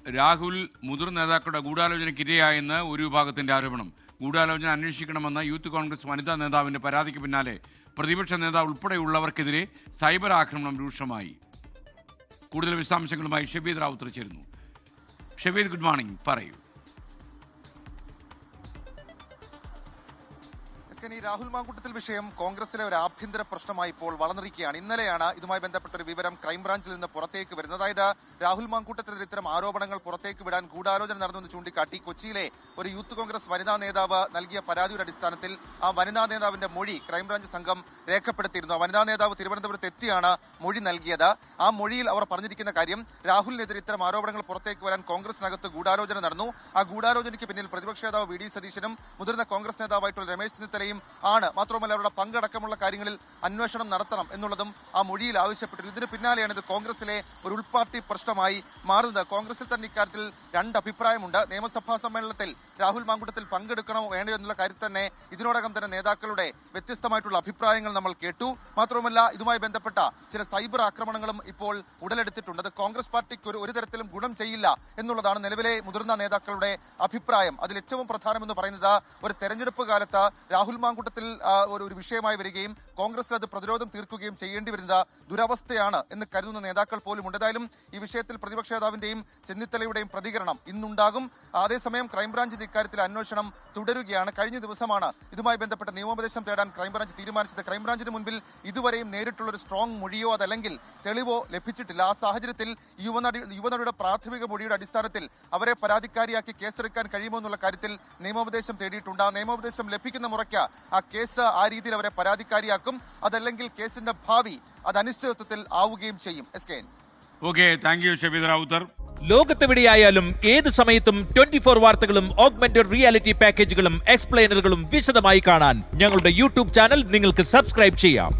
രാഹുൽ മുതിർന്ന നേതാക്കളുടെ ഗൂഢാലോചനയ്ക്കിരയായെന്ന് ഒരു വിഭാഗത്തിന്റെ ആരോപണം. ഗൂഢാലോചന അന്വേഷിക്കണമെന്ന യൂത്ത് കോൺഗ്രസ് വനിതാ നേതാവിന്റെ പരാതിക്ക് പിന്നാലെ പ്രതിപക്ഷ നേതാവ് ഉൾപ്പെടെയുള്ളവർക്കെതിരെ സൈബർ ആക്രമണം രൂക്ഷമായി. കൂടുതൽ വിശദാംശങ്ങളുമായി ഷബീദ് റാവുത്തർ ചേരുന്നു. ഷബീദ്, ഗുഡ് മോർണിംഗ്, പറയൂ. രാഹുൽ മാങ്കൂട്ടത്തിൽ വിഷയം കോൺഗ്രസിലെ ഒരു ആഭ്യന്തര പ്രശ്നമായി ഇപ്പോൾ വളർന്നിരിക്കുകയാണ്. ഇന്നലെയാണ് ഇതുമായി ബന്ധപ്പെട്ട ഒരു വിവരം ക്രൈംബ്രാഞ്ചിൽ നിന്ന് പുറത്തേക്ക് വരുന്നത്. അതായത് രാഹുൽ മാങ്കൂട്ടത്തിനെതിരെ ഇത്തരം ആരോപണങ്ങൾ പുറത്തേക്ക് വിടാൻ ഗൂഢാലോചന നടന്നെന്ന് ചൂണ്ടിക്കാട്ടി കൊച്ചിയിലെ ഒരു യൂത്ത് കോൺഗ്രസ് വനിതാ നേതാവ് നൽകിയ പരാതിയുടെ അടിസ്ഥാനത്തിൽ ആ വനിതാ നേതാവിന്റെ മൊഴി ക്രൈംബ്രാഞ്ച് സംഘം രേഖപ്പെടുത്തിയിരുന്നു. ആ വനിതാ നേതാവ് തിരുവനന്തപുരത്ത് എത്തിയാണ് മൊഴി നൽകിയത്. ആ മൊഴിയിൽ അവർ പറഞ്ഞിരിക്കുന്ന കാര്യം, രാഹുലിനെതിരെ ഇത്തരം ആരോപണങ്ങൾ പുറത്തേക്ക് വരാൻ കോൺഗ്രസിനകത്ത് ഗൂഢാലോചന നടന്നു. ആ ഗൂഢാലോചനയ്ക്ക് പിന്നിൽ പ്രതിപക്ഷ നേതാവ് വി ഡി സതീശനും മുതിർന്ന കോൺഗ്രസ് നേതാവായിട്ടുള്ള രമേശ് ചെന്നിത്തലയും ആണ്. മാത്രമല്ല അവരുടെ പങ്കടക്കമുള്ള കാര്യങ്ങളിൽ അന്വേഷണം നടത്തണം എന്നുള്ളതും ആ മൊഴിയിൽ ആവശ്യപ്പെട്ടിരുന്നു. ഇതിന് പിന്നാലെയാണ് ഇത് കോൺഗ്രസിലെ ഒരു ഉൾപാർട്ടി പ്രശ്നമായി മാറുന്നത്. കോൺഗ്രസിൽ തന്നെ ഇക്കാര്യത്തിൽ രണ്ട് അഭിപ്രായമുണ്ട്. നിയമസഭാ സമ്മേളനത്തിൽ രാഹുൽ മാങ്കൂട്ടത്തിൽ പങ്കെടുക്കണോ വേണ്ടോ എന്നുള്ള കാര്യത്തിൽ തന്നെ ഇതിനോടകം തന്നെ നേതാക്കളുടെ വ്യത്യസ്തമായിട്ടുള്ള അഭിപ്രായങ്ങൾ നമ്മൾ കേട്ടു. മാത്രവുമല്ല ഇതുമായി ബന്ധപ്പെട്ട ചില സൈബർ ആക്രമണങ്ങളും ഇപ്പോൾ ഉടലെടുത്തിട്ടുണ്ട്. അത് കോൺഗ്രസ് പാർട്ടിക്ക് ഒരു തരത്തിലും ഗുണം ചെയ്യില്ല എന്നുള്ളതാണ് നിലവിലെ മുതിർന്ന നേതാക്കളുടെ അഭിപ്രായം. അതിൽ ഏറ്റവും പ്രധാനമെന്ന് പറയുന്നത് ഒരു തെരഞ്ഞെടുപ്പ് കാലത്ത് രാഹുൽ മാങ്കൂട്ടത്തിൽ ഒരു വിഷയമായി വരികയും കോൺഗ്രസ് അത് പ്രതിരോധം തീർക്കുകയും ചെയ്യേണ്ടി വരുന്ന ദുരവസ്ഥയാണ് എന്ന് കരുതുന്ന നേതാക്കൾ പോലും ഉണ്ട്. ഏതായാലും ഈ വിഷയത്തിൽ പ്രതിപക്ഷ നേതാവിന്റെയും ചെന്നിത്തലയുടെയും പ്രതികരണം ഇന്നുണ്ടാകും. അതേസമയം ക്രൈംബ്രാഞ്ചിന്റെ ഇക്കാര്യത്തിൽ അന്വേഷണം തുടരുകയാണ്. കഴിഞ്ഞ ദിവസമാണ് ഇതുമായി ബന്ധപ്പെട്ട നിയമോപദേശം തേടാൻ ക്രൈംബ്രാഞ്ച് തീരുമാനിച്ചത്. ക്രൈംബ്രാഞ്ചിന് മുൻപിൽ ഇതുവരെയും നേരിട്ടുള്ള ഒരു സ്ട്രോങ് മൊഴിയോ അതല്ലെങ്കിൽ തെളിവോ ലഭിച്ചിട്ടില്ല. ആ സാഹചര്യത്തിൽ യുവനടിയുടെ പ്രാഥമിക മൊഴിയുടെ അടിസ്ഥാനത്തിൽ അവരെ പരാതിക്കാരിയാക്കി കേസെടുക്കാൻ കഴിയുമോ എന്നുള്ള കാര്യത്തിൽ നിയമോപദേശം തേടിയിട്ടുണ്ട്. ആ നിയമോപദേശം ലഭിക്കുന്ന മുറയ്ക്ക് ആ കേസ് ആ രീതിയിൽ അവരെ പരാതിക്കാരിയാക്കും. അതല്ലെങ്കിൽ കേസിന്റെ ഭാവി അത് അനിശ്ചിതത്വത്തിൽ ആവുകയും ചെയ്യും. Okay, thank you Shabeed Ravuthar. ലോകത്തെവിടെയായാലും ഏത് സമയത്തും 24 വാർത്തകളും ഓഗ്മെന്റഡ് റിയാലിറ്റി പാക്കേജുകളും എക്സ്പ്ലെയിനറുകളും വിശദമായി കാണാൻ ഞങ്ങളുടെ യൂട്യൂബ് ചാനൽ നിങ്ങൾക്ക് സബ്സ്ക്രൈബ് ചെയ്യാം.